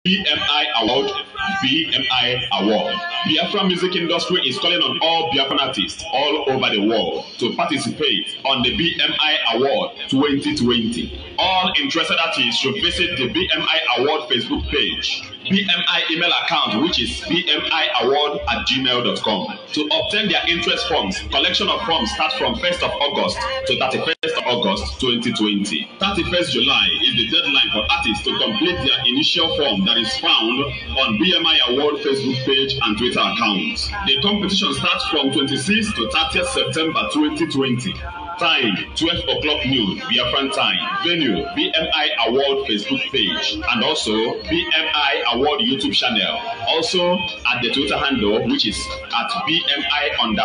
BMI Award, BMI Award. Biafra music industry is calling on all Biafran artists all over the world to participate on the BMI Award 2020. All interested artists should visit the BMI Award Facebook page, BMI email account, which is bmiaward@gmail.com. To obtain their interest forms, collection of forms starts from 1st of August to 31st of August 2020. 31st July is the deadline for artists to complete their initial form that is found on BMI Award Facebook page and Twitter accounts. The competition starts from 26th to 30th September 2020. Time 12 o'clock noon Biafran time. Venue BMI Award Facebook page and also BMI Award YouTube channel. Also at the Twitter handle, which is at BMI_award.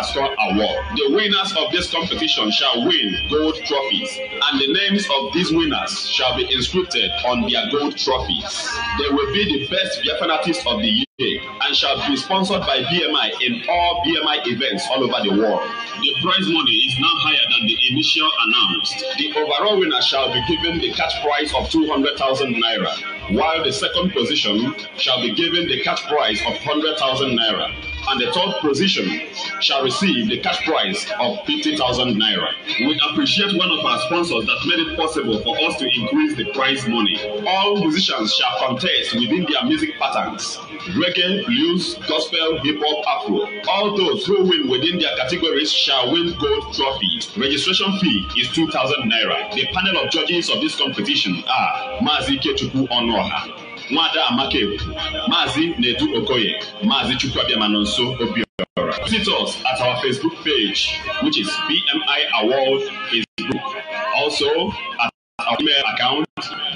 The winners of this competition shall win gold trophies, and the names of these winners shall be inscripted on their gold trophies. They will be the best Biafran artists of the year and shall be sponsored by BMI in all BMI events all over the world. The prize money is now higher than the initial announced. The overall winner shall be given the cash prize of 200,000 naira, while the second position shall be given the cash prize of 100,000 naira, and the third position shall receive the cash prize of 50,000 naira. We appreciate one of our sponsors that made it possible for us to increase the prize money. All musicians shall contest within their music patterns: reggae, blues, gospel, hip-hop, afro. All those who win within their categories shall win gold trophies. Registration fee is 2,000 naira. The panel of judges of this competition are Mazi Ikechukwu Onoha, Nwada Amakebu, Mazi Nedu Okoye, Mazi Chukwuabiamanonso Obiora. Visit us at our Facebook page, which is BMI Award Facebook. Also at our email account,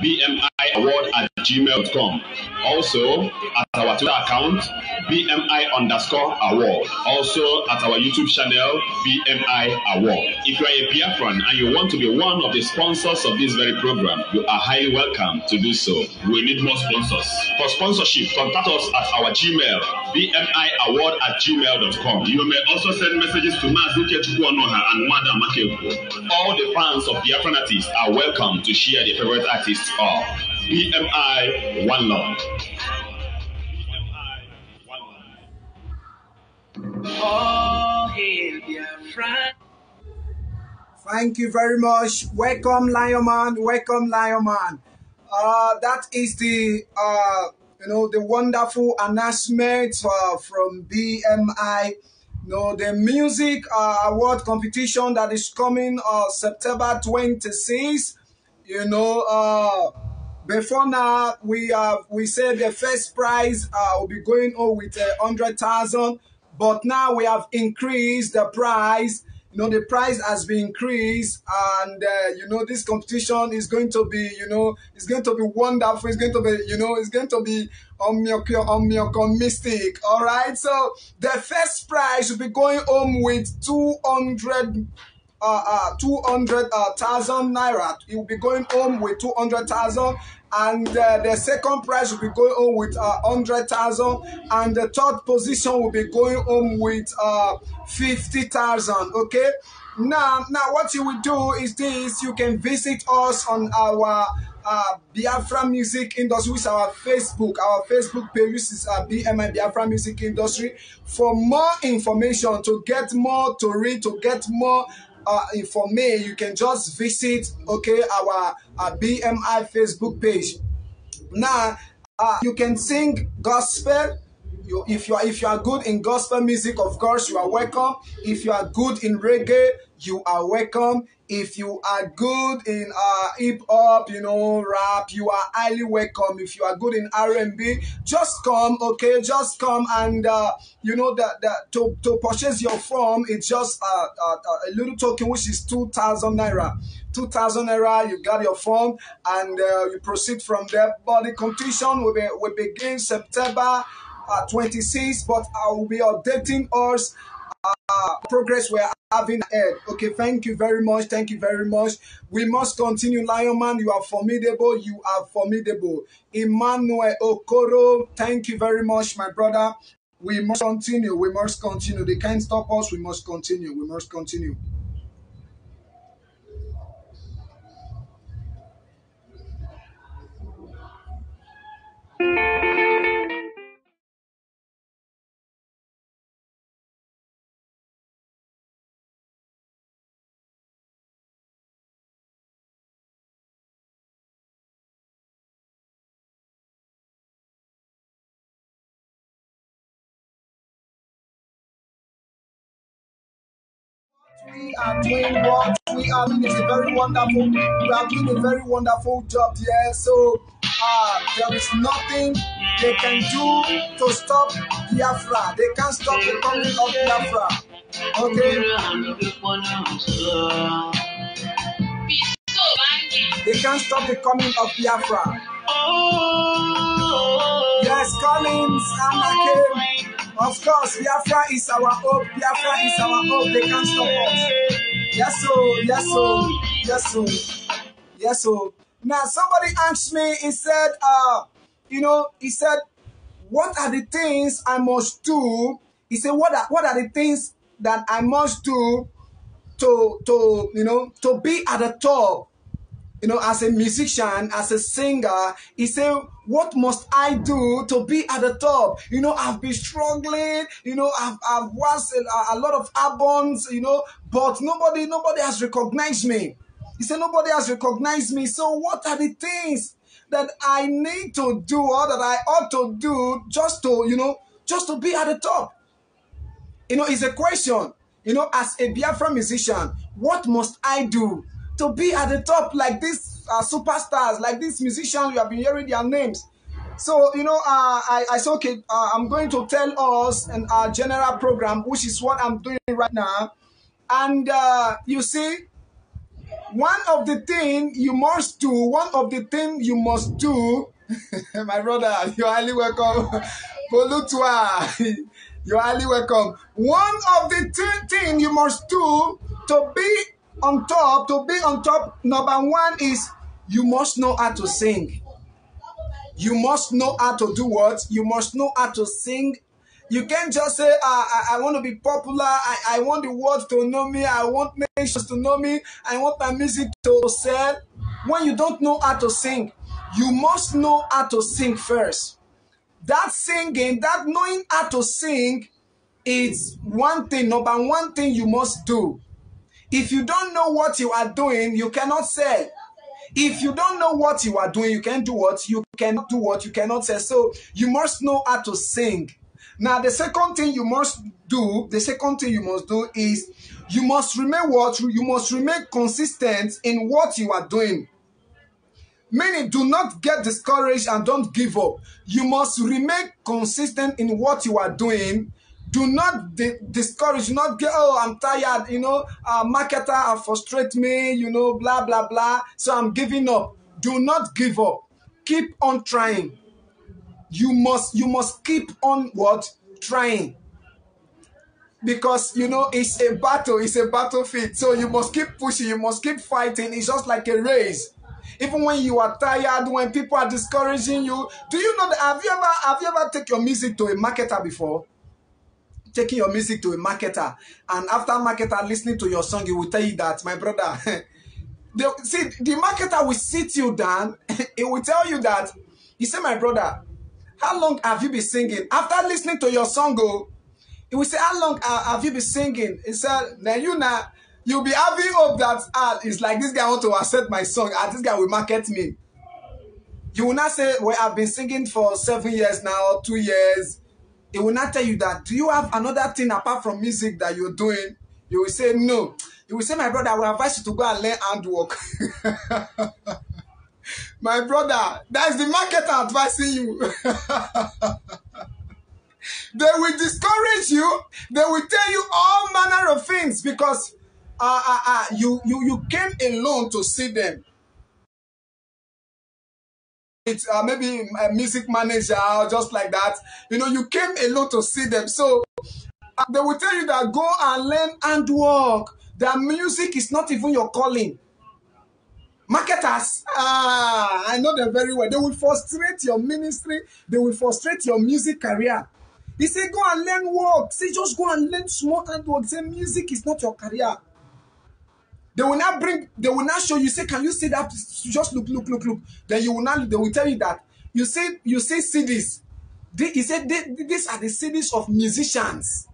bmiaward@gmail.com. Also at our Twitter account, BMI_award. Also at our YouTube channel, BMI Award. If you are a Biafran and you want to be one of the sponsors of this very program, you are highly welcome to do so. We need more sponsors. For sponsorship, contact us at our Gmail, bmiaward@gmail.com. You may also send messages to Mazi Ikechukwu Onoha and Nwada Amakebu. All the fans of Biafran artists are welcome to share their favorite artists of BMI One Love. All hail Biafra. Thank you very much. Welcome, Lion Man. Welcome, Lion Man. That is the the wonderful announcement from BMI. The music award competition that is coming September 26th. Before now, we said the first prize will be going on with 100,000, but now we have increased the prize. The price has been increased, and this competition is going to be, it's going to be wonderful. It's going to be, it's going to be mystic. All right. So the first prize will be going home with 200,000 naira. It will be going home with 200,000. And the second prize will be going home with 100,000, and the third position will be going home with 50,000. Okay. Now, what you will do is this: you can visit us on our Biafra Music Industry, which is our Facebook page, which is BMI Biafra Music Industry. For more information, to get more, to read, to get more information, you can just visit our BMI Facebook page. Now you can sing gospel. If you are good in gospel music, of course you are welcome. If you are good in reggae, you are welcome. If you are good in hip hop, rap, you are highly welcome. If you are good in R&B, just come, okay? Just come, and to purchase your form, it's just a little token, which is 2,000 naira. 2,000 naira, you got your form, and you proceed from there. But the competition will begin September 26th, but I will be updating us progress we're having ahead. Okay, thank you very much. Thank you very much. We must continue. Lion Man, you are formidable. You are formidable. Emmanuel Okoro, thank you very much, my brother. We must continue. We must continue. They can't stop us. We must continue. We must continue. we are doing what we are doing is a very wonderful. We are doing a very wonderful job here. So there is nothing they can do to stop Biafra. They can't stop the coming of Biafra. Okay. They can't stop the coming of Biafra. Yes, Collins, Anake. Of course, Biafra is our hope. Biafra is our hope. They can't stop us. Yes, so, yes, so, yes, so, yes, so. Now, somebody asked me, he said, he said, what are the things I must do? He said, what are the things that I must do to be at the top? As a musician, as a singer, he said, what must I do to be at the top? I've been struggling, I've watched a lot of albums, but nobody has recognized me. He said, nobody has recognized me. So what are the things that I need to do or that I ought to do just to be at the top? It's a question, as a Biafra musician, what must I do to be at the top like these superstars, like these musicians? You have been hearing their names. So, I said, okay, I'm going to tell us in our general program, which is what I'm doing right now. And you see, one of the things you must do, my brother, you're highly welcome. Bolutwa, you're highly welcome. One of the things you must do to be on top, number one is you must know how to sing. You must know how to do what? You must know how to sing. You can't just say, I want to be popular. I want the world to know me. I want nations to know me. I want my music to sell. When you don't know how to sing, you must know how to sing first. That singing, that knowing how to sing is one thing, number one thing you must do. If you don't know what you are doing, you cannot sell. If you don't know what you are doing, you can't do what? You cannot do what? You cannot sell. So you must know how to sing. Now, the second thing you must do is you must remain what? You must remain consistent in what you are doing. Meaning, do not get discouraged and don't give up. You must remain consistent in what you are doing. Do not discourage. Do not get, oh, I'm tired, marketer frustrate me, blah, blah, blah. So I'm giving up. Do not give up. Keep on trying. You must keep on what? Trying. Because, it's a battle. It's a battlefield. So you must keep pushing. You must keep fighting. It's just like a race. Even when you are tired, when people are discouraging you. Do you know that? Have you ever taken your music to a marketer before? Taking your music to a marketer, and after marketer listening to your song, he will tell you that, my brother, the marketer will sit you down. He will tell you that, he said, my brother, how long have you been singing? After listening to your song, he will say, how long have you been singing? He said, then you'll be having hope that it's like this guy want to accept my song, and this guy will market me. You will not say, well, I've been singing for 7 years now, 2 years. It will not tell you that. Do you have another thing apart from music that you're doing? You will say no. You will say, my brother, I will advise you to go and learn handwork. My brother, that's the marketer advising you. They will discourage you. They will tell you all manner of things because you came alone to see them. It's maybe a music manager or just like that. You came alone to see them. So they will tell you that go and learn handwork. That music is not even your calling. Marketers, I know them very well. They will frustrate your ministry. They will frustrate your music career. He said, go and learn work. Say, just go and learn small handwork. Say, music is not your career. They will not show you, say, can you see that? Just look. Then they will tell you that. You see CDs. He said, these are the CDs of musicians.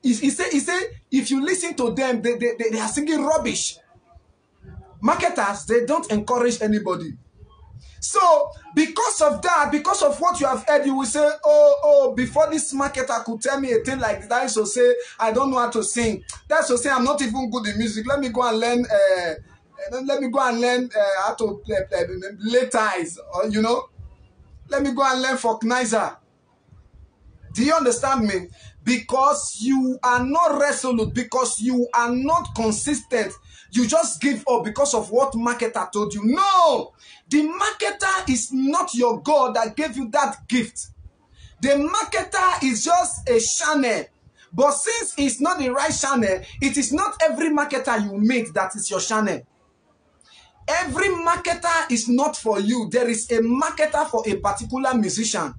He said, if you listen to them, they are singing rubbish. Marketers, they don't encourage anybody. So because of that, because of what you have heard, you will say, oh, before this marketer could tell me a thing like that, is to say, I don't know how to sing. That's to say, I'm not even good in music. Let me go and learn how to lay ties, or, you know. Let me go and learn Folknizer. Do you understand me? Because you are not resolute, because you are not consistent, you just give up because of what marketer told you. No! The marketer is not your God that gave you that gift. The marketer is just a channel. But since it's not the right channel, it is not every marketer you meet that is your channel. Every marketer is not for you. There is a marketer for a particular musician.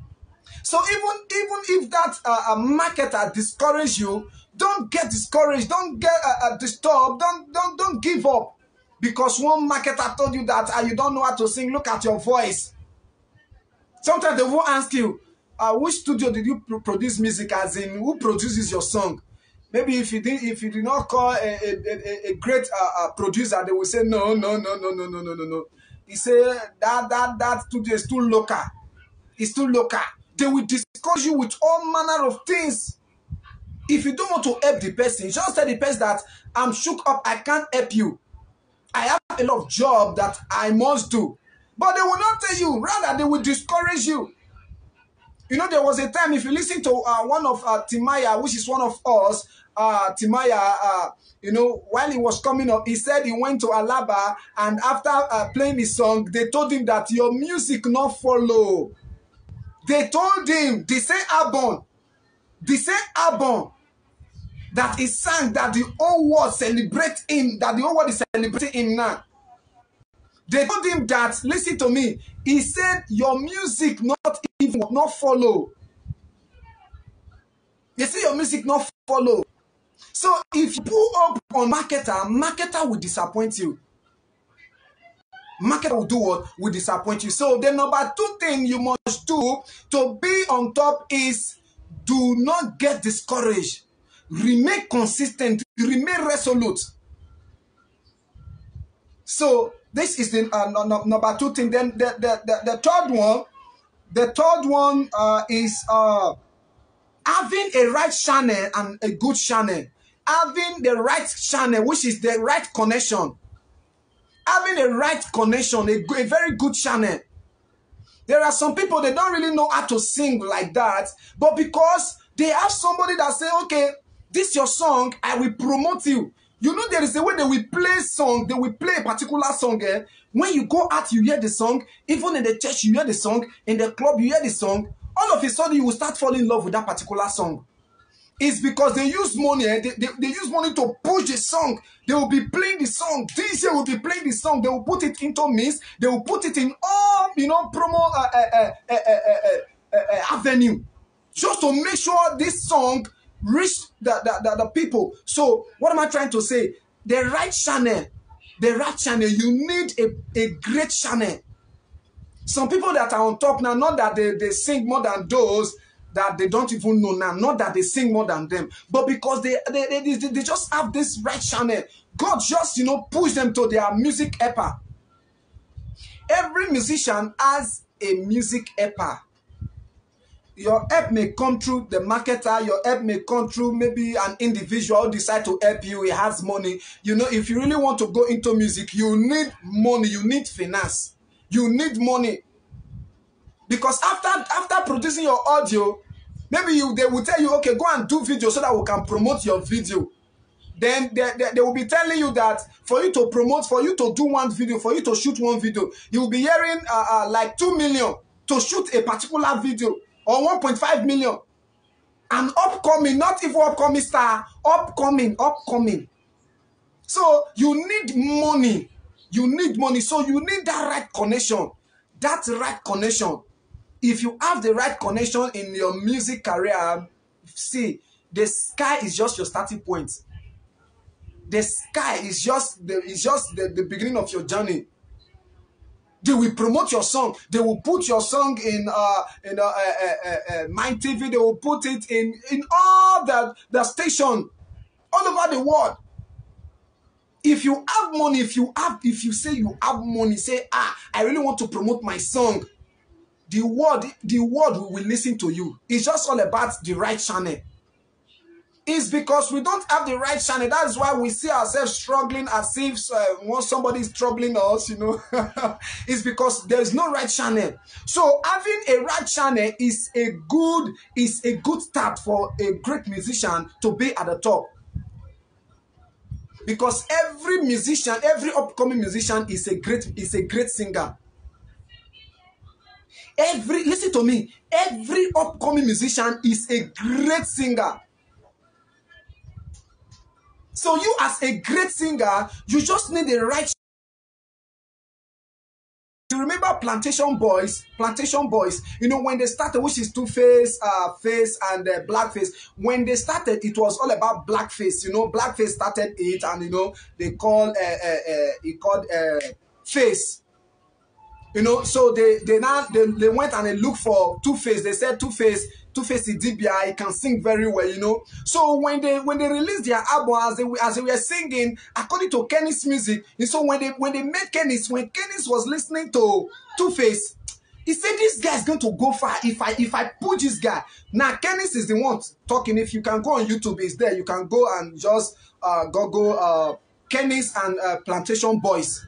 So even if that marketer discourages you, don't get discouraged. Don't get disturbed. Don't give up because one marketer told you that you don't know how to sing. Look at your voice. Sometimes they will ask you, which studio did you produce music? As in, who produces your song? Maybe if you did not call a great producer, they will say no. He say that studio is too local. It's too local. They will discuss you with all manner of things. If you don't want to help the person, just tell the person that I'm shook up, I can't help you. I have a lot of job that I must do. But they will not tell you, rather they will discourage you. You know, there was a time, if you listen to one of Timaya, which is one of us, Timaya, you know, while he was coming up, he said he went to Alaba, and after playing his song, they told him that your music not follow. They told him, the same album that he sang, that the whole world celebrate him, that the whole world is celebrating him now. They told him that, listen to me, he said, your music not follow. They say your music not follow. So if you pull up on marketer will disappoint you. Marketer will do what? Will disappoint you. So the number 2 thing you must do to be on top is do not get discouraged. Remain consistent. Remain resolute. So this is the number 2 thing. Then the third one is having a right channel and a good channel. Having the right channel, which is the right connection. Having a right connection, a very good channel. There are some people, they don't really know how to sing like that, but because they have somebody that say, okay, this is your song, I will promote you. You know, there is a way they will play song, they will play a particular song. When you go out, you hear the song. Even in the church, you hear the song. In the club, you hear the song. All of a sudden, you will start falling in love with that particular song. It's because they use money. They use money to push the song. They will be playing the song. DJ will be playing the song. They will put it into mix. They will put it in all, you know, promo avenue, just to make sure this song reach the people. So what am I trying to say? The right channel. You need a great channel. Some people that are on top now, not that they sing more than those that they don't even know now, not that they sing more than them, but because they just have this right channel. God just, you know, push them to their music helper. Every musician has a music helper. Your help may come through the marketer. Your help may come through maybe an individual who decide to help you. He has money. You know, if you really want to go into music, you need money. You need finance. You need money. Because after producing your audio, maybe they will tell you, okay, go and do video so that we can promote your video. Then they will be telling you that for you to promote, for you to do one video, for you to shoot one video, you will be hearing like 2 million to shoot a particular video, or 1.5 million. And upcoming, not even upcoming star, upcoming. So you need money. You need money. So you need that right connection. That right connection. If you have the right connection in your music career, see, the sky is just your starting point. The sky is just the beginning of your journey. They will promote your song. They will put your song in My TV. They will put it in all the station all over the world. If you have money, if you say you have money, say, I really want to promote my song, the world will listen to you. It's just all about the right channel. It's because we don't have the right channel. That's why we see ourselves struggling as if once somebody is troubling us, you know. It's because there's no right channel. So having a right channel is a good start for a great musician to be at the top. Because every musician, every upcoming musician is a great singer. Listen to me, every upcoming musician is a great singer. So you as a great singer, you just need the right. You remember Plantation Boys, you know, when they started, which is Two-Face, Face, and Blackface. When they started, it was all about Blackface. You know, Blackface started it, and you know, he called Face. You know, so they went and they looked for Two-Face. They said Two-Face is DBI, he can sing very well, you know. So when they released their album, as they were singing according to Kenny's music, and so when they made Kenny's, when Kenny's was listening to Two-Face, he said this guy is going to go far if I put this guy. Now Kenny's is the one talking. If you can go on YouTube, it's there. You can go and just Google Kenny's and Plantation Boys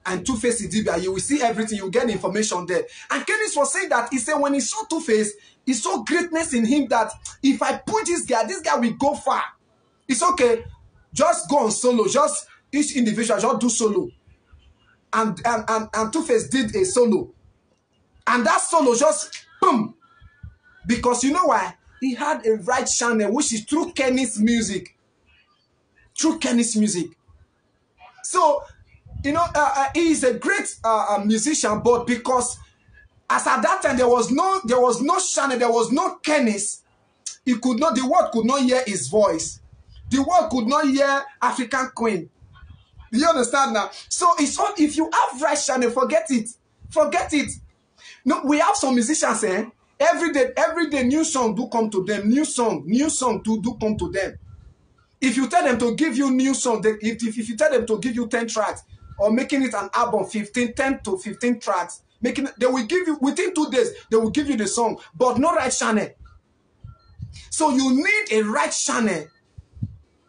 and Two-Face is DBI. You will see everything. You get information there. And Kenny's was saying that, he said when he saw Two-Face, he saw greatness in him that if I put this guy will go far. It's okay. Just go on solo. Just each individual just do solo. And Two-Face did a solo. And that solo just boom. Because you know why? He had a right channel, which is through Kenny's music. Through Kenny's music. So, you know, he is a great musician, but because as at that time there was no channel, there was no Kenny's, the world could not hear his voice. The world could not hear African Queen. Do you understand now? So it's all, if you have right channel, forget it. Forget it. No, we have some musicians, every day new song do come to them. New song do come to them. If you tell them to give you new song, if you tell them to give you 10 tracks, or making it an album, 10 to 15 tracks, they will give you, within 2 days, they will give you the song, but no right channel. So you need a right channel.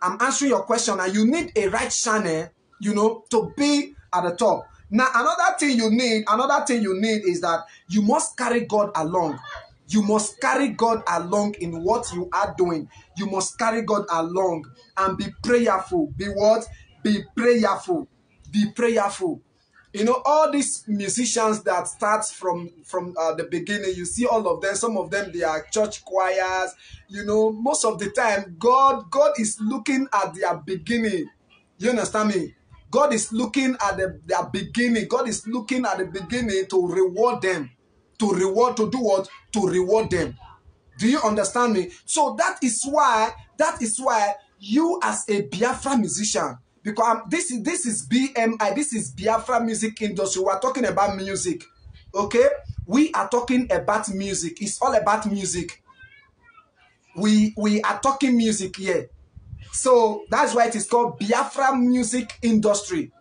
I'm answering your question, and you need a right channel, you know, to be at the top. Now, another thing you need is that you must carry God along. You must carry God along in what you are doing. You must carry God along and be prayerful. Be what? Be prayerful. Be prayerful. You know, all these musicians that start from the beginning, you see all of them. Some of them, they are church choirs. You know, most of the time, God is looking at their beginning. You understand me? God is looking at their beginning. God is looking at the beginning to reward them. To do what? To reward them. Do you understand me? So that is why you as a Biafra musician, because this is BMI, this is Biafra Music Industry. We are talking about music. Okay? We are talking about music. It's all about music. We are talking music here. So that's why it is called Biafra Music Industry.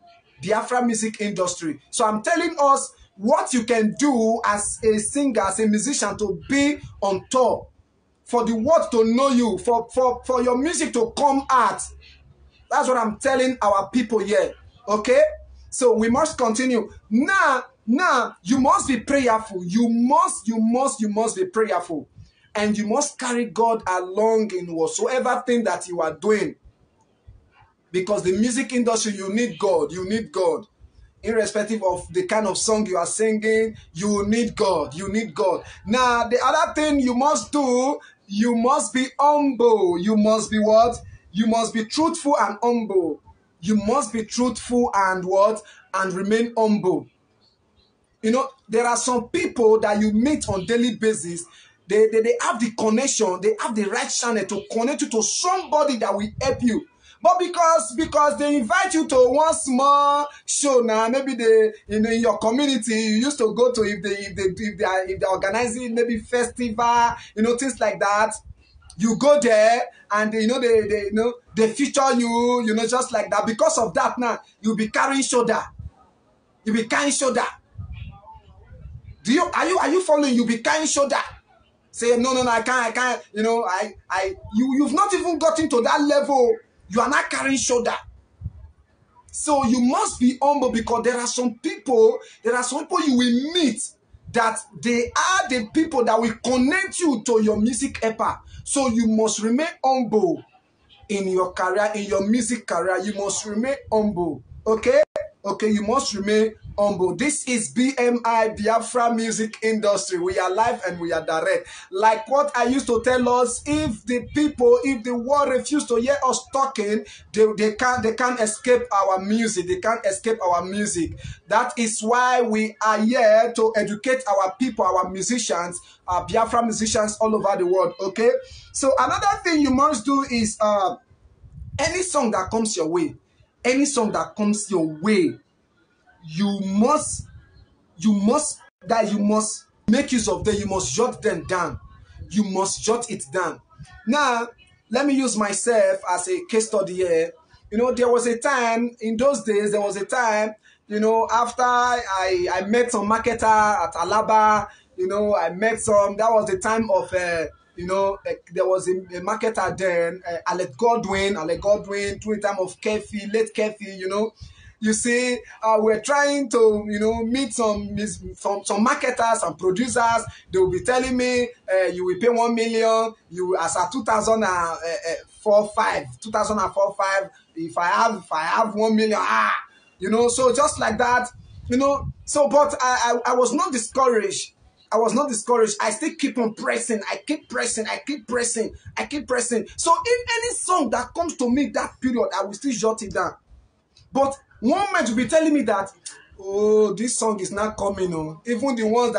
Biafra Music Industry. So I'm telling us what you can do as a singer, as a musician, to be on top, for the world to know you, for your music to come out. That's what I'm telling our people here. Okay? So we must continue. Now, you must be prayerful. You must be prayerful. And you must carry God along in whatsoever thing that you are doing. Because the music industry, you need God. You need God. Irrespective of the kind of song you are singing, you need God. You need God. Now, the other thing you must do, you must be humble. You must be what? You must be truthful and humble. You must be truthful and what? And remain humble. You know, there are some people that you meet on daily basis. They have the connection. They have the right channel to connect you to somebody that will help you. But because they invite you to one small show now, maybe in your community you used to go to, if they're organizing maybe festival, you know, things like that. You go there and they feature you, just like that. Because of that now, you'll be carrying shoulder. You'll be carrying shoulder. Are you following? You'll be carrying shoulder. Say, no, I can't, you've not even gotten to that level. You are not carrying shoulder. So you must be humble, because there are some people you will meet that they are the people that will connect you to your music empire. So you must remain humble in your career, in your music career. You must remain humble. Okay, you must remain humble. This is BMI, Biafra Music Industry. We are live and we are direct. Like what I used to tell us, if the world refuse to hear us talking, they can't escape our music. They can't escape our music. That is why we are here to educate our people, our musicians, our Biafra musicians all over the world. Okay, so another thing you must do is any song that comes your way, you must make use of them. You must jot them down. You must jot it down. Now, let me use myself as a case study here. There was a time, in those days, after I met some marketer at Alaba, I met some, that was the time of, there was a marketer then, Alec Godwin, during time of Kefi, late Kefi, You see, we're trying to, meet some marketers and producers. They will be telling me, you will pay 1 million. You, as a 2004-5, if I have 1 million, so just like that, So, but I was not discouraged. I still keep on pressing. I keep pressing. So if any song that comes to me that period, I will still jot it down. But one man will be telling me that, oh, this song is not coming. Oh. Even the one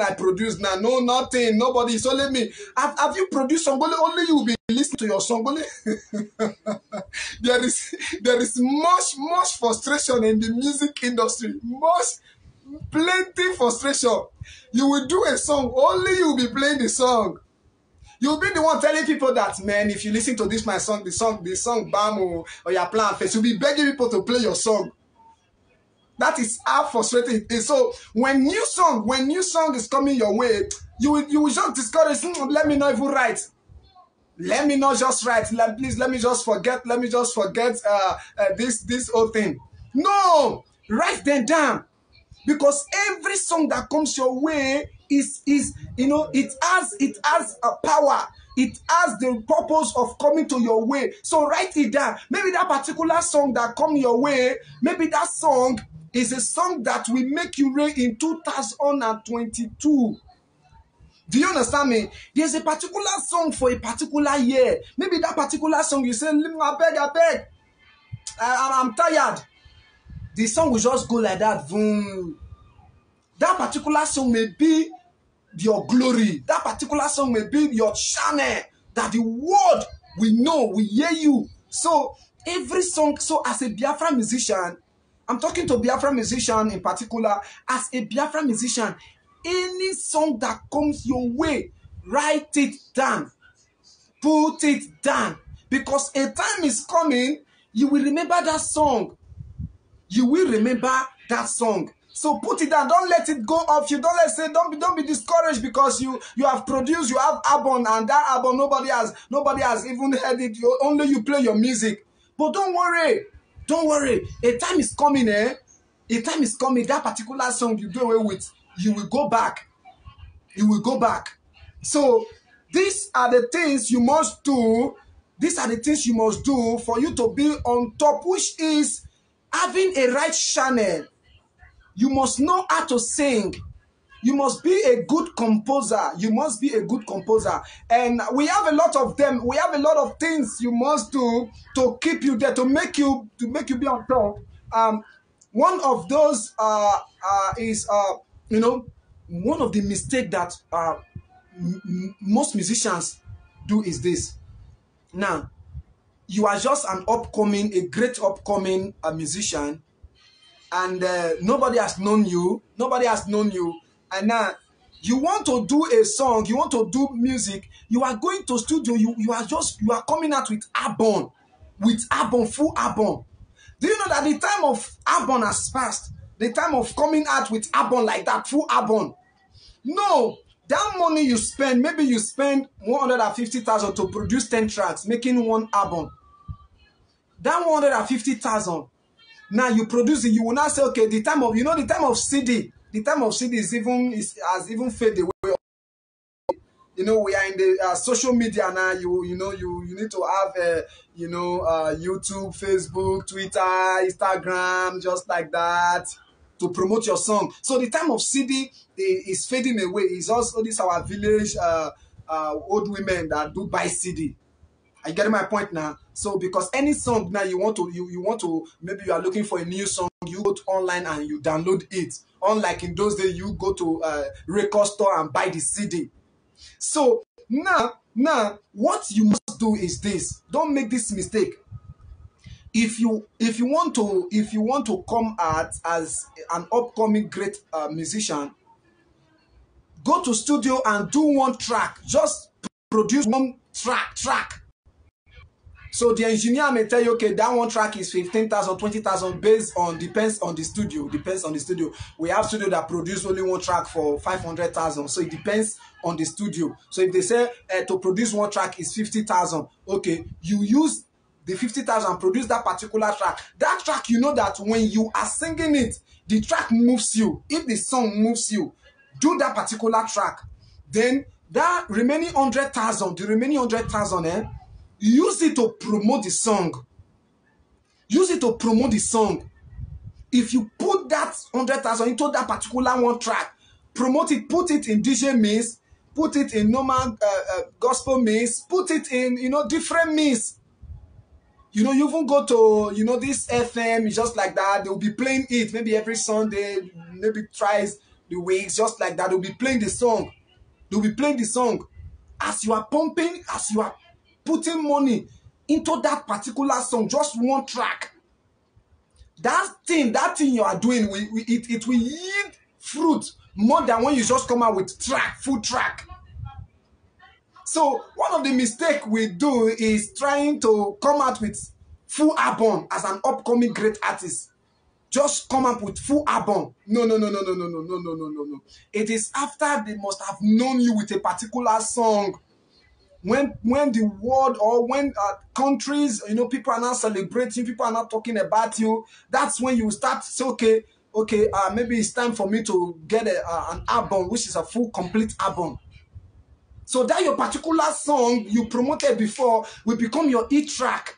I produced now, no, nothing, nobody. It's only me. Have you produced song? Only you will be listening to your song. Only there is much frustration in the music industry. Plenty frustration. You will do a song, only you will be playing the song. You'll be the one telling people that, man, if you listen to this, my song, the song, bam, or your plan face, you'll be begging people to play your song. That is how frustrating it is. So when new song is coming your way, you will just discourage. Let me not even write. Let me not just write. Please, let me just forget. This whole thing. No, write them down, because every song that comes your way it has a power. It has the purpose of coming to your way. So write it down. Maybe that particular song that come your way, maybe that song is a song that will make you reign in 2022. Do you understand me? There's a particular song for a particular year. Maybe that particular song, you say, I beg. I'm tired. The song will just go like that. Boom. That particular song may be your glory. That particular song may be your channel, that the world will hear you. So every song, so as a Biafra musician, I'm talking to Biafra musician in particular, as a Biafra musician, any song that comes your way, write it down. Put it down. Because a time is coming, you will remember that song. So put it down. Don't let it go off you. Don't be discouraged because you have produced, you have album, and that album nobody has even heard it. Only you play your music. But don't worry. A time is coming, that particular song you do away with, you will go back. So these are the things you must do. For you to be on top, which is having a right channel. You must know how to sing. You must be a good composer. And we have a lot of them. We have a lot of things you must do to keep you there, to make you be on top. One of those is one of the mistakes that most musicians do is this. Now, you are just a great upcoming musician, and nobody has known you, and now You want to do a song, you want to do music, you are going to studio, you are coming out with album, full album. Do you know that the time of album has passed? The time of coming out with album like that, full album. No, that money you spend, maybe you spend 150,000 to produce 10 tracks, making one album. That 150,000, now you produce it, you will not say, okay, the time of CD, has even faded away. We are in the social media now. You need to have YouTube, Facebook, Twitter, Instagram, just like that, to promote your song. So the time of CD is fading away. It's also this our village old women that do buy CD. Are you getting my point now? So because any song now you want to maybe you are looking for a new song, you go to online and you download it. Unlike in those days, you go to a record store and buy the CD. So now what you must do is this. Don't make this mistake. If you want to come out as an upcoming great musician, go to studio and do one track. Just produce one track. So the engineer may tell you, okay, that one track is 15,000, 20,000, depends on the studio. We have studio that produce only one track for 500,000. So it depends on the studio. So if they say to produce one track is 50,000, okay, you use the 50,000 and produce that particular track. That track, you know that when you are singing it, the track moves you. If the song moves you, do that particular track. Then that remaining 100,000, use it to promote the song. If you put that 100,000 into that particular one track, promote it, put it in DJ mix, put it in normal gospel mix, put it in different mix. You even go to this FM, just like that. They'll be playing it maybe every Sunday, maybe twice the weeks, just like that. They'll be playing the song. As you are pumping, as you are putting money into that particular song, just one track. That thing you are doing, it will yield fruit more than when you just come out with full track. So one of the mistakes we do is trying to come out with full album as an upcoming great artist. Just come up with full album. No. It is after they must have known you with a particular song. When the world or when countries, people are not celebrating, people are not talking about you, that's when you start to say, okay, maybe it's time for me to get an album, which is a full, complete album. So that your particular song you promoted before will become your hit track.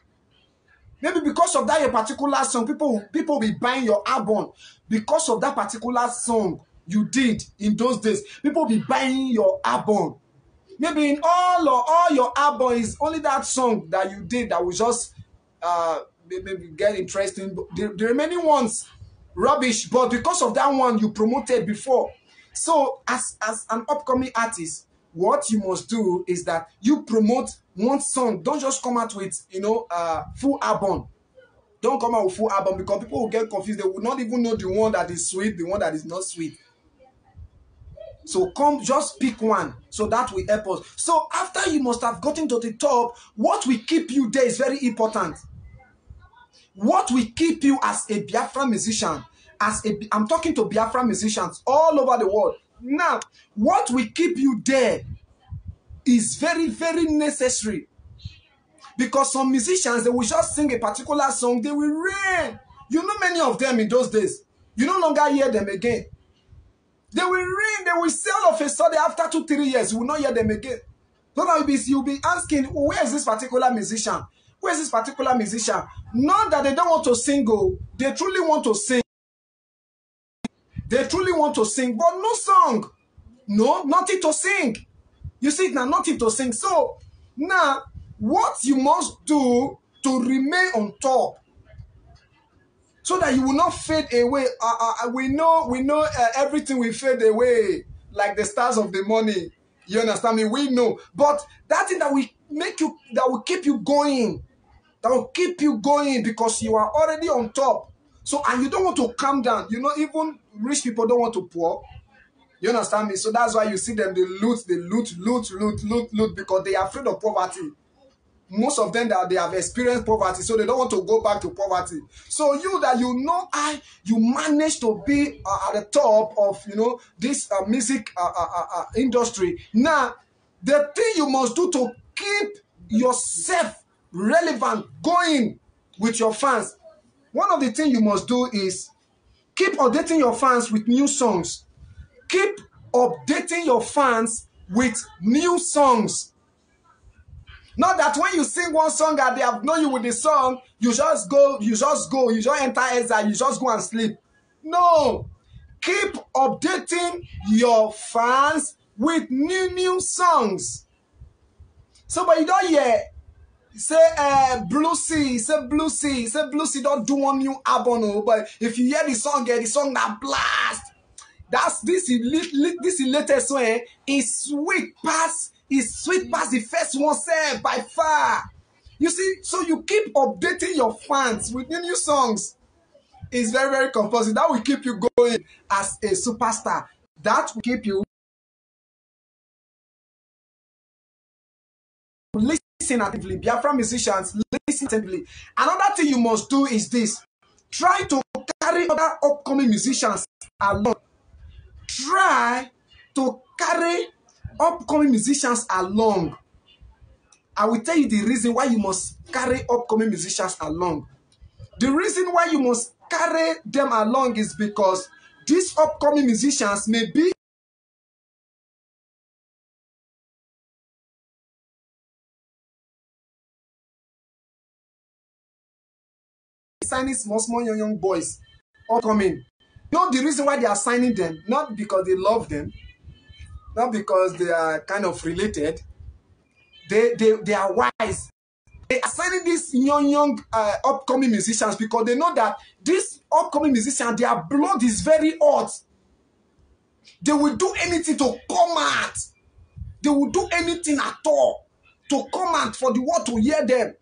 Maybe because of that your particular song, people will be buying your album. Because of that particular song you did in those days, people will be buying your album. Maybe in all your album is only that song that you did that will just maybe get interesting. The remaining ones, rubbish. But because of that one you promoted before. So as an upcoming artist, what you must do is that you promote one song. Don't just come out with full album. Don't come out with full album because people will get confused. They will not even know the one that is sweet, the one that is not sweet. So just pick one, so that will help us. So after you must have gotten to the top, what will keep you there is very important. What will keep you as a Biafra musician, I'm talking to Biafra musicians all over the world. Now, what will keep you there is very, very necessary. Because some musicians, they will just sing a particular song, they will reign. Many of them in those days, you no longer hear them again. They will ring, they will sell off a sudden after 2-3 years. You will not hear them again. So now you'll be asking, where is this particular musician? Where is this particular musician? Not that they don't want to sing, they truly want to sing. They truly want to sing, but no song. No, nothing to sing. You see, now nothing to sing. So now, what you must do to remain on top, so that you will not fade away. We know everything will fade away like the stars of the morning. You understand me? We know. But that thing that will keep you going, because you are already on top. So, and you don't want to calm down. Even rich people don't want to pour. You understand me? So that's why you see them, they loot because they are afraid of poverty. Most of them that they have experienced poverty, so they don't want to go back to poverty. So you that you know, you manage to be at the top of this music industry. Now, the thing you must do to keep yourself relevant, going with your fans, one of the things you must do is keep updating your fans with new songs. Keep updating your fans with new songs. Not that when you sing one song and they have known you with the song, you just enter exile, you just go and sleep. No. Keep updating your fans with new songs. So, but you don't hear, say Blue Sea don't do one new album, but if you hear the song that blast. That's this latest one is sweet past the first one said by far. You see, so you keep updating your fans with new songs. It's very, very compulsive. That will keep you going as a superstar. That will keep you listen actively. Biafra musicians, listen attentively. Another thing you must do is this. Try to carry other upcoming musicians along. Try to carry upcoming musicians along. I will tell you the reason why you must carry upcoming musicians along. The reason why you must carry them along is because these upcoming musicians may be signing small young boys upcoming. You know the reason why they are signing them? Not because they love them, not because they are kind of related. They are wise. They are signing these young upcoming musicians because they know that these upcoming musicians, their blood is very hot. They will do anything to come out. They will do anything at all to come out for the world to hear them.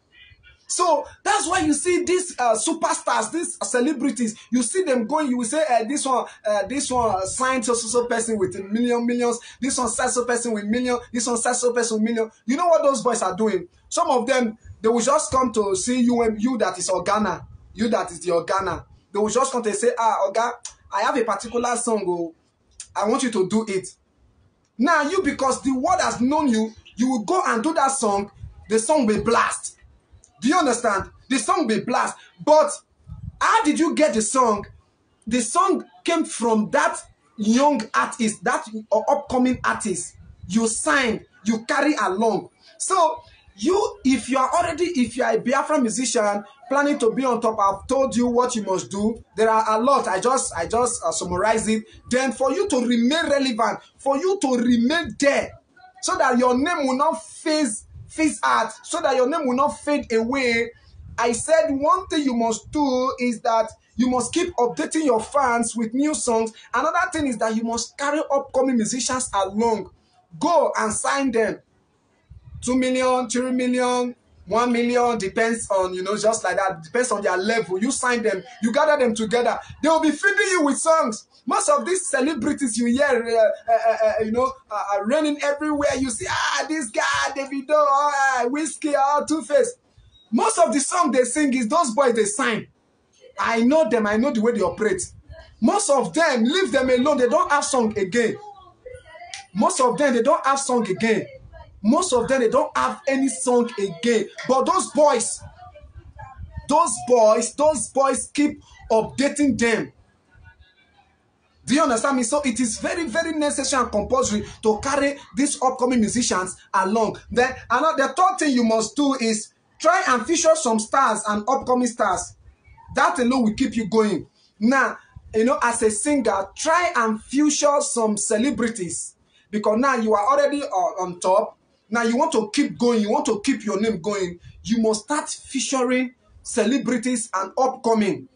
So that's why you see these superstars, these celebrities, you see them going, you will say, this one signed so person with millions, this one signed so person with million, this one signed so person with million. You know what those boys are doing? Some of them, they will just come to see you that is Organa, you that is the Organa. They will just come to say, Orga, I have a particular song, I want you to do it. Now you, because the world has known you, you will go and do that song, the song will blast. Do you understand? The song will blast. But how did you get the song? The song came from that young artist, that upcoming artist. You signed, you carry along. So if you are a Biafra musician planning to be on top, I've told you what you must do. There are a lot. I just summarize it. Then for you to remain relevant, for you to remain there, so that your name will not phase out, so that your name will not fade away. I said one thing you must do is that you must keep updating your fans with new songs. Another thing is that you must carry upcoming musicians along. Go and sign them. 2 million, 3 million, 1 million, depends on, just like that. Depends on their level. You sign them, you gather them together. They will be feeding you with songs. Most of these celebrities you hear, running everywhere. You see, this guy, Davido, Whiskey, Two-Face. Most of the songs they sing is those boys they sign. I know them. I know the way they operate. Most of them, leave them alone. They don't have song again. Most of them, they don't have song again. Most of them, they don't have any song again. But those boys keep updating them. Do you understand me? So it is very, very necessary and compulsory to carry these upcoming musicians along. Then the third thing you must do is try and feature some stars and upcoming stars. That alone will keep you going. Now, as a singer, try and feature some celebrities. Because now you are already on top. Now you want to keep going. You want to keep your name going. You must start featuring celebrities and upcoming.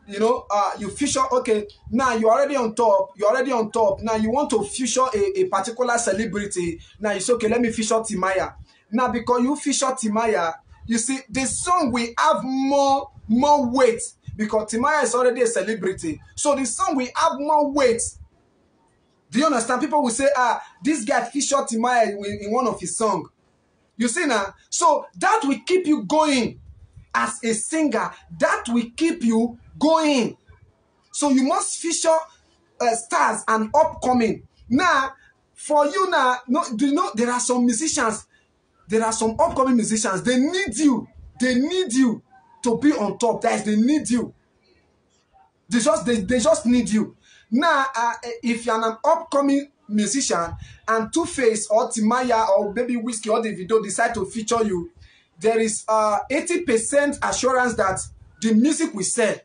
You feature, okay, now you're already on top. Now you want to feature a particular celebrity. Now you say, okay, let me feature Timaya. Now because you feature Timaya, you see, the song will have more weight because Timaya is already a celebrity. So the song will have more weight Do you understand? People will say, this guy featured Timaya in one of his songs. You see now? So that will keep you going as a singer. That will keep you going. So you must feature stars and upcoming. Now, for you now, do you know there are some musicians, there are some upcoming musicians, they need you. They need you to be on top. That is, they need you. They just need you. Now, if you're an upcoming musician and Two-Face or Timaya or maybe Whiskey or Davido decide to feature you, there is 80% assurance that the music will sell.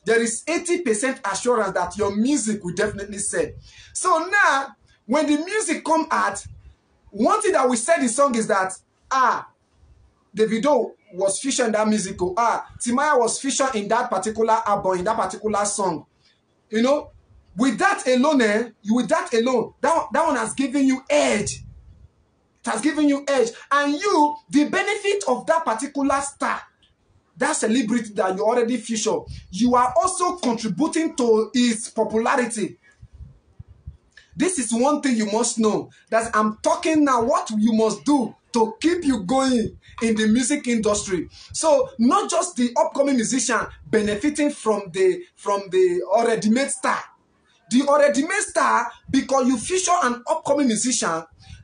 There is 80% assurance that your music will definitely sell. So now, when the music come out, one thing that we said in the song is that, Davido was featured in that musical. Timaya was featured in that particular album, in that particular song. You know, with that alone, that one has given you edge. It has given you edge. And you, the benefit of that particular star, that celebrity that you already feature, you are also contributing to its popularity. This is one thing you must know. That I'm talking now what you must do to keep you going in the music industry. So not just the upcoming musician benefiting from the already made star. The already made star, because you feature an upcoming musician,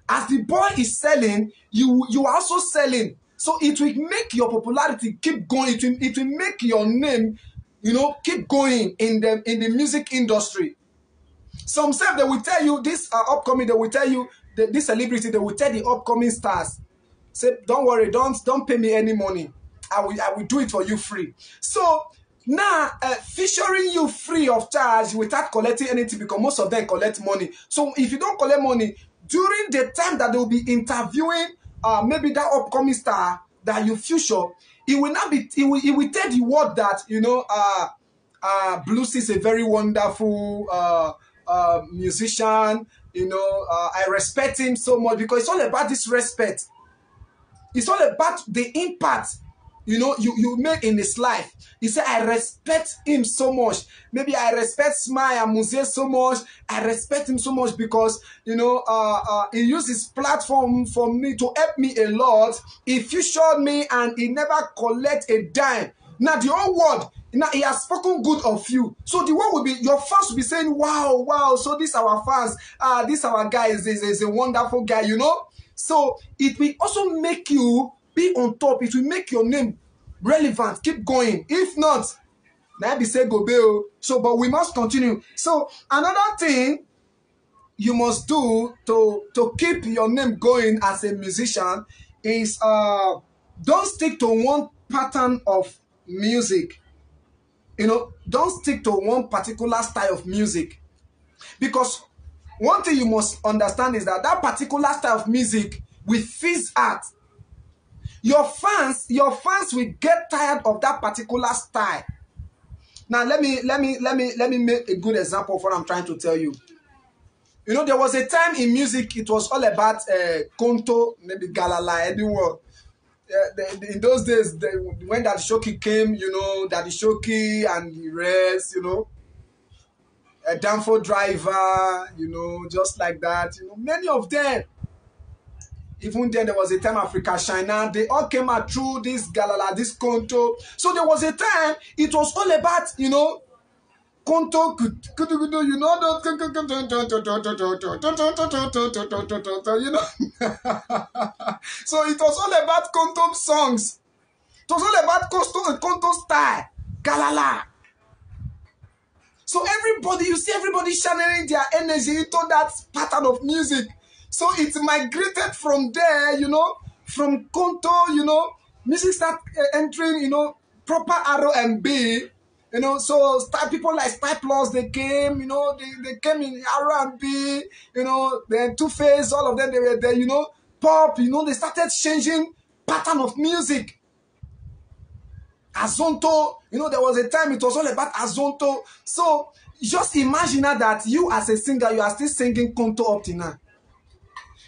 as the boy is selling, you are also selling. So it will make your popularity keep going. It will make your name, keep going in the music industry. Some say they will tell you this upcoming. They will tell you this celebrity. They will tell the upcoming stars, say, "Don't worry, don't pay me any money. I will do it for you free." So now featuring you free of charge without collecting anything, because most of them collect money. So if you don't collect money during the time that they will be interviewing maybe that upcoming star that you feature, it will not be. It will tell the world that Bluesy is a very wonderful musician. I respect him so much, because it's all about this respect. It's all about the impact you made in his life. He said, I respect him so much. Maybe I respect Smile and Muse so much. I respect him so much because he used his platform for me to help me a lot. He featured me and he never collect a dime. Now the whole world, now he has spoken good of you. So the world will be, your fans will be saying, wow, wow. So these are our fans. This our guy is a wonderful guy, So it will also make you be on top. It will make your name relevant. Keep going. If not, now be say go bail. So, but we must continue. So another thing you must do to keep your name going as a musician is don't stick to one pattern of music. Don't stick to one particular style of music, because one thing you must understand is that particular style of music will fizz out. Your fans will get tired of that particular style. Now let me make a good example of what I'm trying to tell you. There was a time in music it was all about Konto, maybe Galala, anyone. In those days, when Daddy Shoki came, Daddy Shoki and the rest, a Danfo Driver, just like that, many of them. Even then, there was a time Africa China, they all came out through this Galala, this Konto. So there was a time it was all about, Konto, So it was all about Konto songs. It was all about Konto style, Galala. So you see everybody channeling their energy into that pattern of music. So it migrated from there, from Konto, music started entering, proper R&B. So people like Style Plus, they came, they came in R&B, then Two-Face, all of them, they were there, pop, they started changing pattern of music. Azonto, there was a time it was all about Azonto. So just imagine now that you as a singer, you are still singing Konto up to now.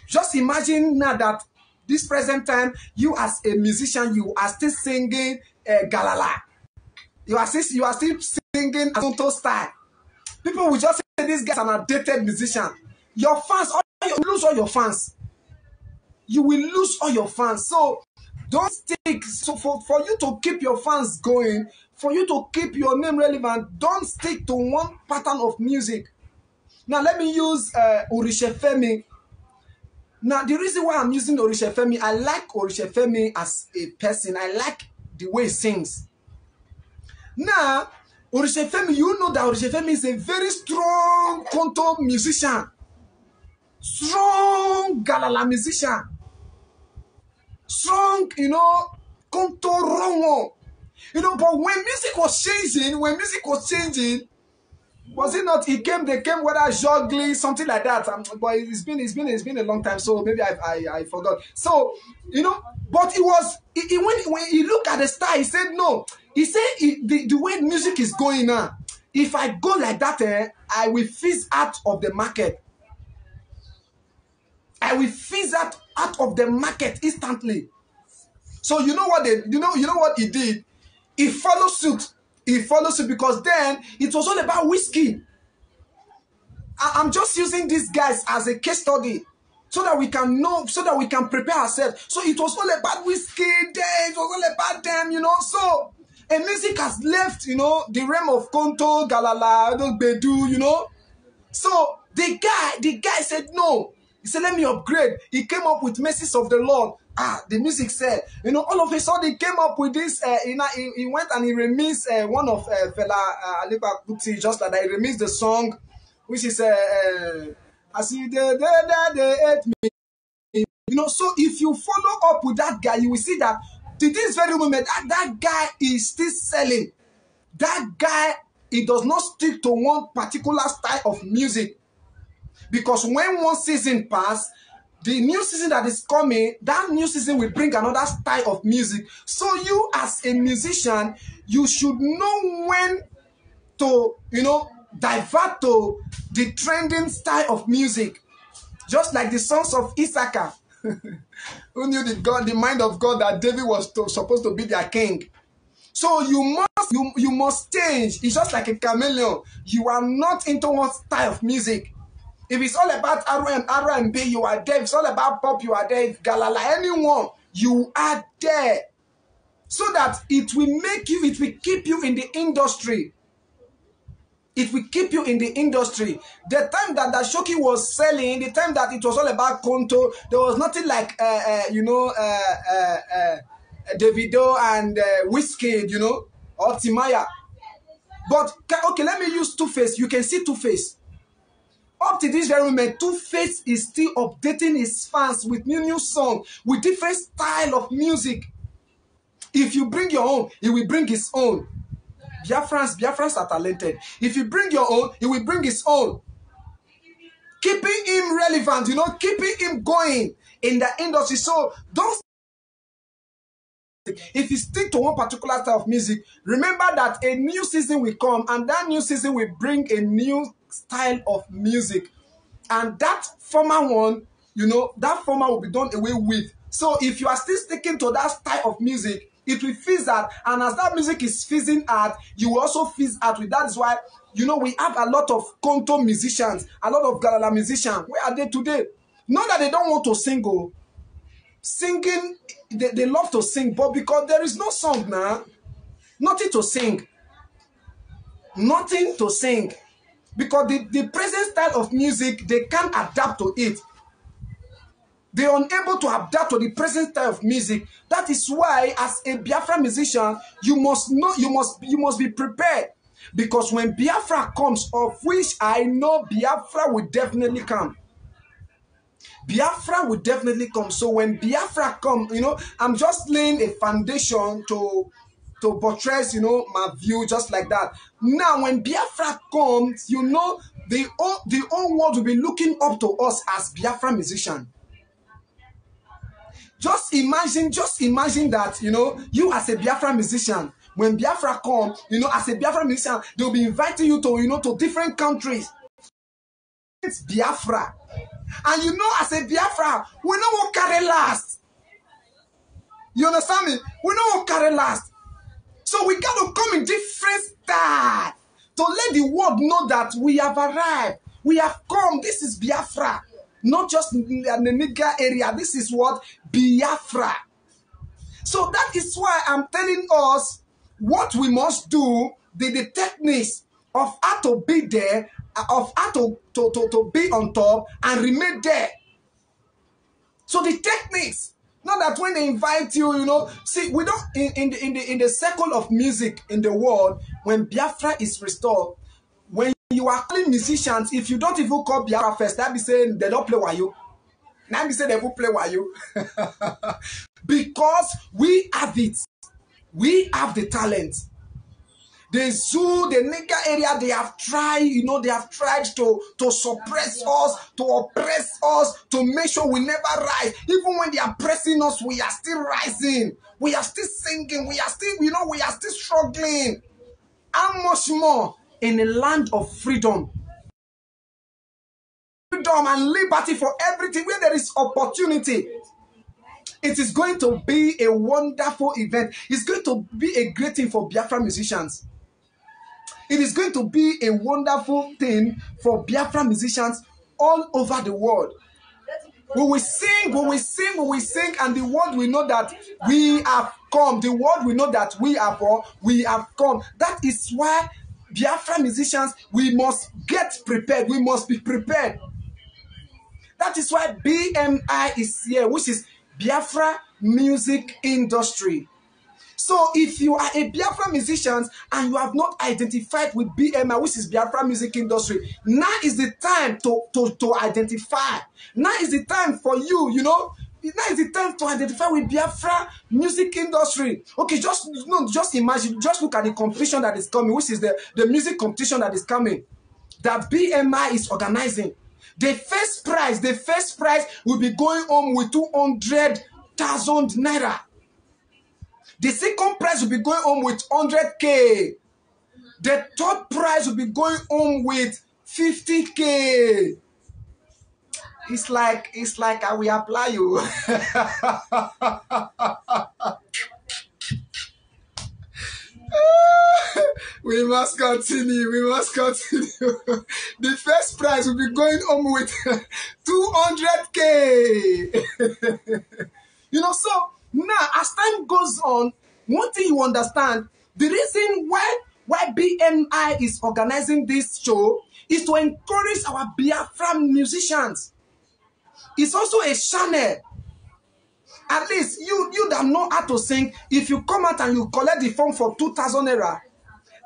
Just imagine now that this present time, you as a musician, you are still singing Galala. You are still singing Azonto style. People will just say this guy's an outdated musician. Your fans, you lose all your fans. You will lose all your fans. So don't stick. So for you to keep your fans going, for you to keep your name relevant, don't stick to one pattern of music. Now let me use Orishefemi. Now the reason why I'm using Orishefemi, I like Orishefemi as a person. I like the way he sings. Now Orishefemi, you know that Orishefemi is a very strong conto musician. Strong galala musician. Strong, conto rongo. But when music was changing, was it not? They came whether juggling, something like that. But it's been a long time, so maybe I forgot. So but it was when he looked at the style, he said no. He said the way music is going now, if I go like that, I will fizz out of the market. I will fizz out of the market instantly. So you know what he did? He followed suit. He followed suit because then it was all about whiskey. I'm just using these guys as a case study so that we can know, so that we can prepare ourselves. So it was all about whiskey, then it was all about them, So and music has left, the realm of conto, galala, bedu, So the guy said no. He said, let me upgrade. He came up with Mercies of the Lord. The music said, all of a sudden he came up with this. He went and he remixed one of Fela Alipa Kuti, just like that. He remixed the song, which is I see they hate me. So if you follow up with that guy, you will see that to this very moment, that guy is still selling. That guy, he does not stick to one particular style of music. Because when one season passes, the new season that is coming, that new season will bring another style of music. So you as a musician, you should know when to, divert to the trending style of music. Just like the sons of Issachar, who knew the mind of God that David was supposed to be their king. So you must change. It's just like a chameleon. You are not into one style of music. If it's all about R&B, you are there. If it's all about pop, you are there. If galala, anyone, you are there. So that it will keep you in the industry. It will keep you in the industry. The time that Shoki was selling, the time that it was all about conto, there was nothing like, Davido and Wizkid, or Timaya. But, okay, let me use Two-Face. You can see Two-Face. Up to this very moment, Two-Face is still updating his fans with new songs, with different style of music. If you bring your own, he will bring his own. Biafrans are talented. If you bring your own, he will bring his own. Keeping him relevant, keeping him going in the industry. So don't. If you stick to one particular style of music, remember that a new season will come, and that new season will bring a new style of music, and that former one, that former will be done away with. So if you are still sticking to that style of music, it will fizz out, and as that music is fizzing out, you will also fizz out with. That is why we have a lot of conto musicians, a lot of galala musicians. Where are they today? Not that they don't want to sing. Singing, they love to sing, but because there is no song now, nothing to sing. Because the present style of music, they can't adapt to it. They are unable to adapt to the present style of music. That is why, as a Biafra musician, you must be prepared. Because when Biafra comes, of which I know Biafra will definitely come. Biafra will definitely come. So when Biafra comes, I'm just laying a foundation to buttress, my view, just like that. Now, when Biafra comes, the whole world will be looking up to us as Biafra musicians. Just imagine that, you as a Biafra musician, when Biafra comes, as a Biafra musician, they'll be inviting you to different countries. It's Biafra. And as a Biafra, we know what carry last. You understand me? We know what carry last. So we got to come in different style. to let the world know that we have arrived. We have come. This is Biafra. Not just in the Niger area. This is what? Biafra. So that is why I'm telling us what we must do, the techniques of how to be there, of how to be on top and remain there. So the techniques, not that when they invite you, you know, see, we don't in the circle of music in the world, when Biafra is restored, when you are calling musicians, if you don't even call Biafra first, that be saying they don't play wayo. Now be saying they will play wayo. Because we have it. We have the talent. The zoo, the Niger area, they have tried, you know, they have tried to suppress us, to oppress us, to make sure we never rise. Even when they are pressing us, we are still rising. We are still singing. We are still, you know, we are still struggling. How much more in a land of freedom? Freedom and liberty for everything, where there is opportunity. It is going to be a wonderful event. It's going to be a great thing for Biafra musicians. It is going to be a wonderful thing for Biafra musicians all over the world. We will sing, we will sing, we will sing, and the world will know that we have come. The world will know that we have come. That is why Biafra musicians, we must get prepared. We must be prepared. That is why BMI is here, which is Biafra Music Industry. So if you are a Biafra musician and you have not identified with BMI, which is Biafra Music Industry, now is the time to identify. Now is the time for you, you know, now is the time to identify with Biafra Music Industry. Okay, just imagine, just look at the competition that is coming, which is the music competition that is coming, that BMI is organizing. The first prize will be going home with 200,000 naira. The second prize will be going home with 100K. The third prize will be going home with 50K. It's like I will apply you. We must continue. We must continue. The first prize will be going home with 200K. You know, so now as time goes on, one thing you understand, the reason why BMI is organizing this show is to encourage our Biafra musicians. It's also a channel. At least you that know how to sing, if you come out and you collect the form for 2,000 naira,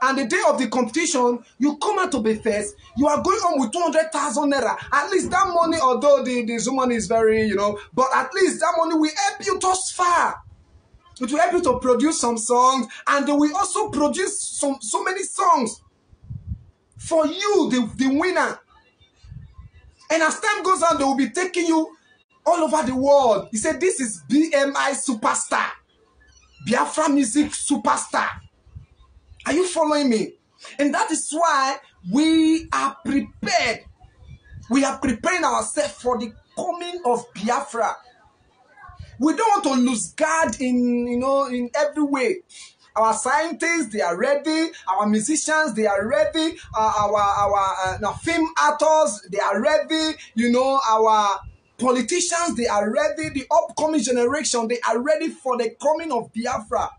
and the day of the competition, you come out to be first, you are going home with 200,000 naira. At least that money, although the Zoom money is very, you know, but at least that money will help you thus far. It will help you to produce some songs, and they will also produce so many songs for you, the winner. And as time goes on, they will be taking you all over the world. He said, this is BMI Superstar. Biafra Music Superstar. Are you following me? And that is why we are prepared. We are preparing ourselves for the coming of Biafra. We don't want to lose guard in every way. Our scientists, they are ready. Our musicians, they are ready. Our film actors, they are ready. You know, our politicians, they are ready. The upcoming generation, they are ready for the coming of Biafra.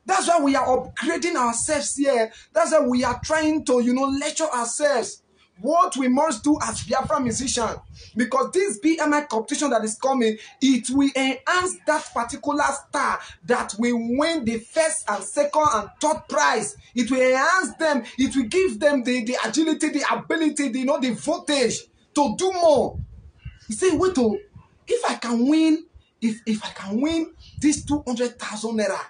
That's why we are upgrading ourselves here. That's why we are trying to, lecture ourselves what we must do as Biafra musicians. Because this BMI competition that is coming, it will enhance that particular star that will win the first and second and third prize. It will enhance them. It will give them the agility, the ability, the voltage to do more. You say, wait, if I can win, if I can win this 200,000 naira.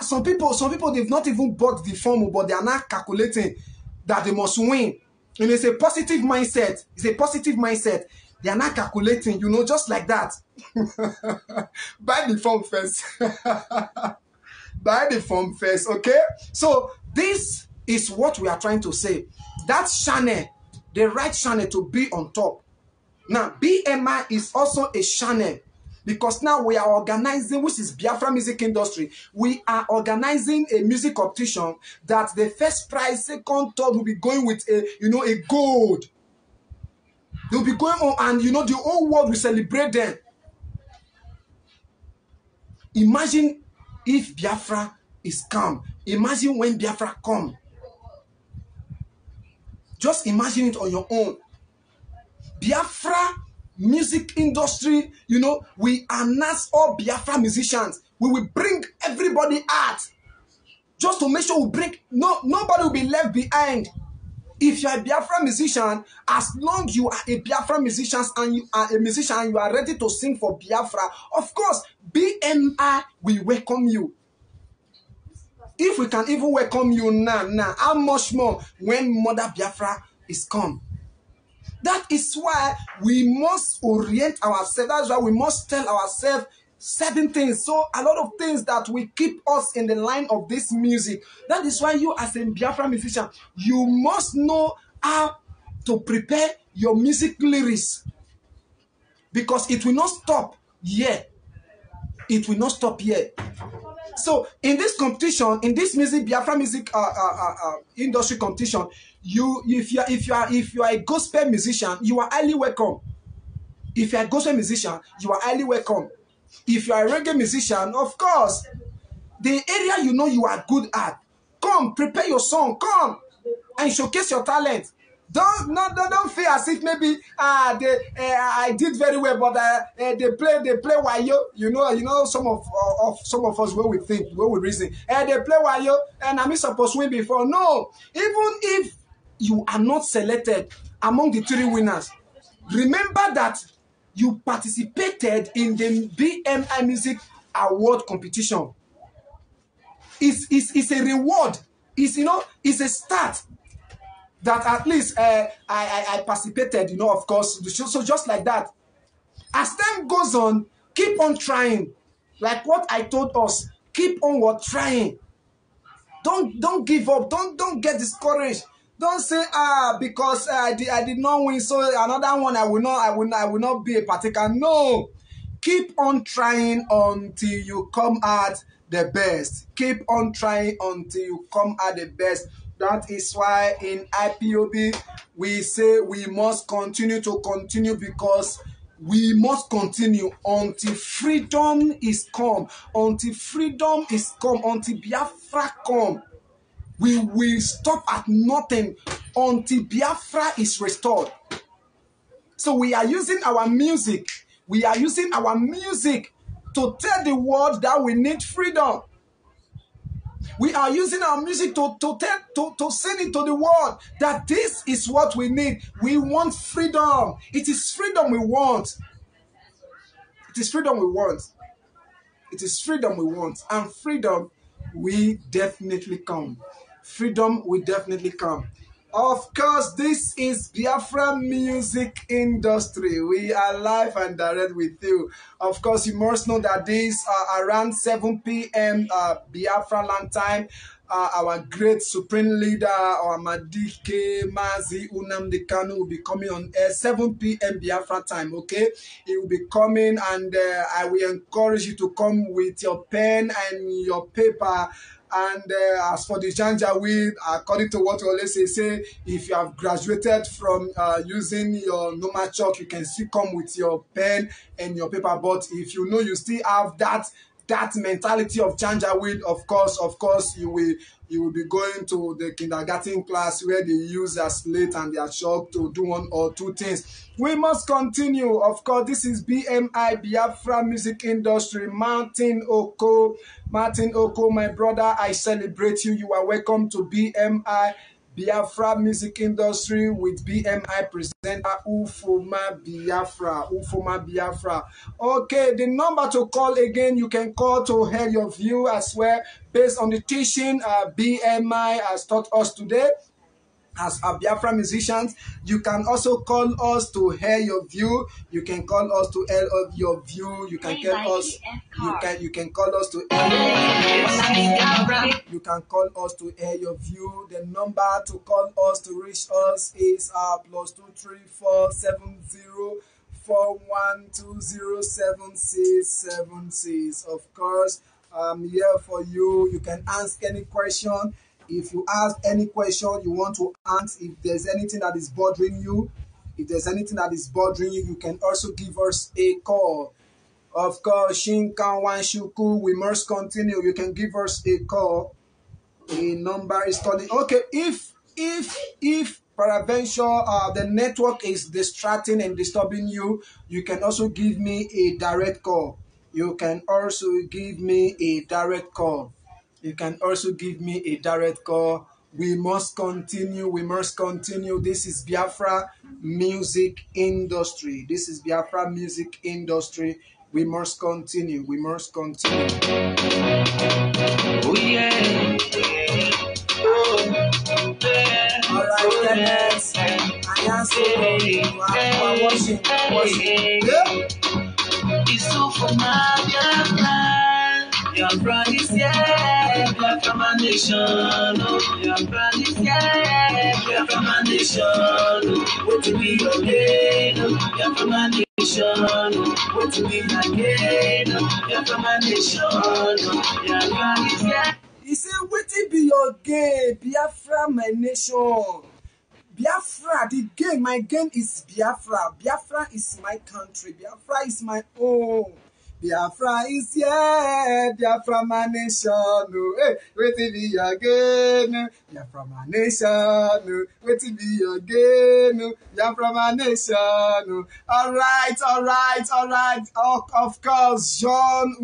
Some people, they've not even bought the form, but they are not calculating that they must win. And it's a positive mindset. It's a positive mindset. They are not calculating, just like that. Buy the form first. Buy the form first, okay? So this is what we are trying to say. That channel, the right channel to be on top. Now, BMI is also a channel Because now we are organizing, which is Biafra music industry. We are organizing a music competition that the first prize, second, third will be going with a gold. They'll be going on, and the whole world will celebrate them. Imagine if Biafra is calm. Imagine when Biafra come. Just imagine it on your own. Biafra music industry, we announce all Biafra musicians. We will bring everybody out. Just to make sure we bring, nobody will be left behind. If you are a Biafra musician, as long you are a Biafra musician and you are a musician and you are ready to sing for Biafra, of course, BMI will welcome you. If we can even welcome you now, how much more when Mother Biafra is come? That is why we must orient ourselves. That's why we must tell ourselves certain things. So a lot of things that will keep us in the line of this music. That is why you as a Biafra musician, you must know how to prepare your music lyrics. Because it will not stop here. It will not stop here. So in this competition, in this Biafra music industry competition, if you are a gospel musician, you are highly welcome. If you are a gospel musician, you are highly welcome. If you are a reggae musician, of course, the area you are good at, come prepare your song, come and showcase your talent. Don't feel as if maybe I did very well, but they play wayo. Some of us where we reason they play wayo and I'm supposed to win before. No, even if you are not selected among the 3 winners, remember that you participated in the BMI Music Award competition. It's a reward. It's a start. That at least I participated, of course. So just like that. As time goes on, keep on trying. Like what I told us, keep on trying. Don't give up. Don't get discouraged. Don't say because I did not win, so another one I will not be a partaker. No, keep on trying until you come out the best. Keep on trying until you come out the best. That is why in IPOB we say we must continue because we must continue until freedom is come. Until freedom is come. Until Biafra come. We will stop at nothing until Biafra is restored. So we are using our music. We are using our music to tell the world that we need freedom. We are using our music to send it to the world that this is what we need. We want freedom. It is freedom we want. It is freedom we want. It is freedom we want. And freedom will definitely come. Freedom will definitely come. Of course, this is Biafra music industry. We are live and direct with you. Of course, you must know that this around 7 p.m. Biafra land time. Our great supreme leader, our Madike Mazi Nnamdi Kanu, will be coming on 7 p.m. Biafra time. Okay, he will be coming, and I will encourage you to come with your pen and your paper. And as for the Janjaweed, according to what we always say, if you have graduated from using your normal chalk, you can still come with your pen and your paper. But if you still have that mentality of Janjaweed, of course, you will be going to the kindergarten class where they use their slate and their chalk to do 1 or 2 things. We must continue. Of course, this is BMI Biafra music industry. Martin Oko, my brother, I celebrate you. You are welcome to BMI Biafra music industry with BMI presenter Ufoma Biafra. Okay, the number to call again, you can call to hear your view as well based on the teaching BMI has taught us today. As our Biafra musicians, you can also call us to hear your view. You can call us to hear your view. You can call us. You can call us to hear. You can call us to hear your view. The number to call us to reach us is +23470 081207676. Of course, I'm here for you. You can ask any question. If you ask any question you want to ask, if there's anything that is bothering you, you can also give us a call. Of course, Shinkan Wanshuku, we must continue. You can give us a call. The number is calling. Okay, if peradventure the network is distracting and disturbing you, you can also give me a direct call. You can also give me a direct call. We must continue. This is Biafra Music Industry. We must continue. Oh yeah. All right, Dennis. I answer you. I'm watching. Yeah. It's so for my Biafra. Biafra is here. Biafra my nation. Biafra is here. Biafra my nation. What to be again? Biafra my nation. What to be again? Biafra my nation. Biafra is here. He said, wetin be your gain? Biafra, my nation. Biafra, the gain, my gain is Biafra. Biafra is my country. Biafra is my own. Biafra is here. Biafra, my nation. Hey, wetin be your gain? Biafra, my nation. Wetin be your gain? Biafra, my nation. All right. Of course, John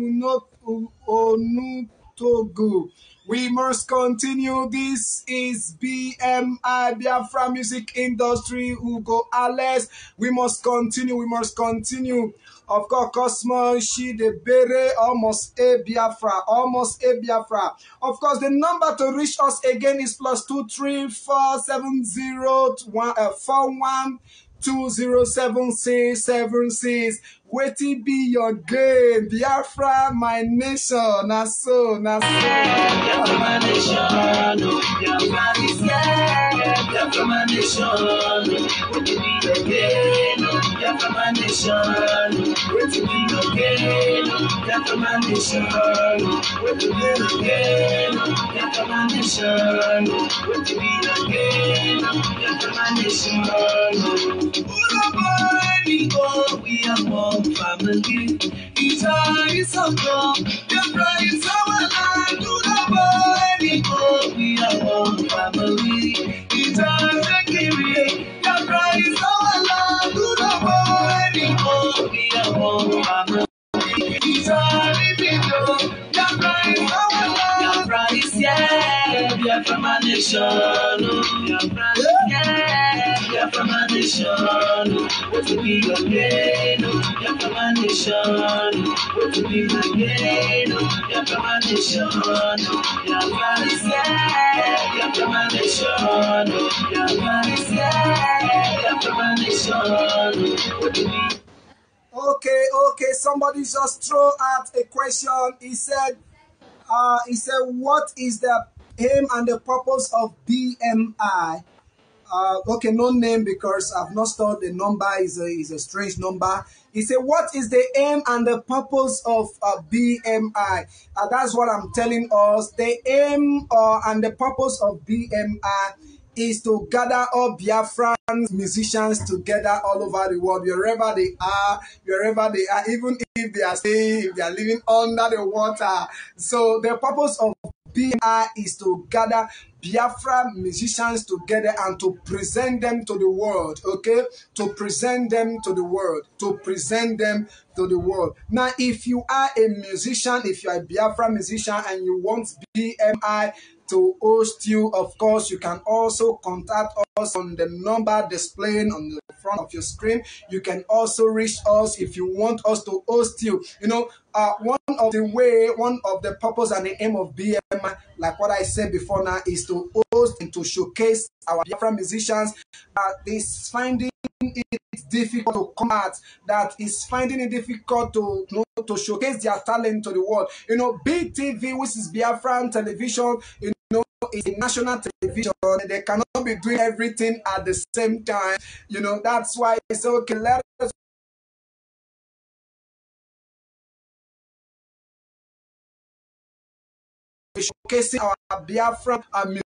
Onutogu. We must continue. This is BMI, Biafra Music Industry, Hugo Alex. We must continue. Of course, Cosmo Shidebere, almost a Biafra. Of course, the number to reach us again is +2347041207676. Wetin be your gain? Biafra, my nation. Na so. Biafra my nation. Biafra is here. Biafra my nation. What to be again? Biafra my nation. What to be again? Biafra my nation. What to be again? Biafra my nation. What to be again? Biafra my nation. We are one family. It's our Biafra is our land. We are one family. It's our security. Biafra is our land. We are one family. It's our people. Biafra is our land. Biafra is here. Biafra my nation. Biafra is here. Biafra my nation. What to be again? Biafra my nation. What to be again? Biafra my nation. Biafra is here. Biafra my nation. Biafra is here. Biafra my nation. What to be? Okay. Somebody just throw out a question. He said, what is the aim and the purpose of BMI? Okay, no name because I've not stored the number. Is a strange number. He said, what is the aim and the purpose of BMI? That's what I'm telling us. The aim and the purpose of BMI is to gather all Biafran musicians together all over the world, wherever they are, even if they are staying, if they are living under the water. So the purpose of BMI is to gather Biafra musicians together and to present them to the world, okay? To present them to the world. Now, if you are a musician, if you are a Biafra musician and you want BMI to host you, of course, you can also contact us on the number displaying on the front of your screen. You can also reach us if you want us to host you. One of the purpose and the aim of BMI, like what I said before now, is to host and to showcase our Biafra musicians that is finding it difficult to come out, that is finding it difficult to showcase their talent to the world. BTV, which is Biafran television, it's a national television. They cannot be doing everything at the same time. That's why it's okay. Let us showcasing our Biafran music.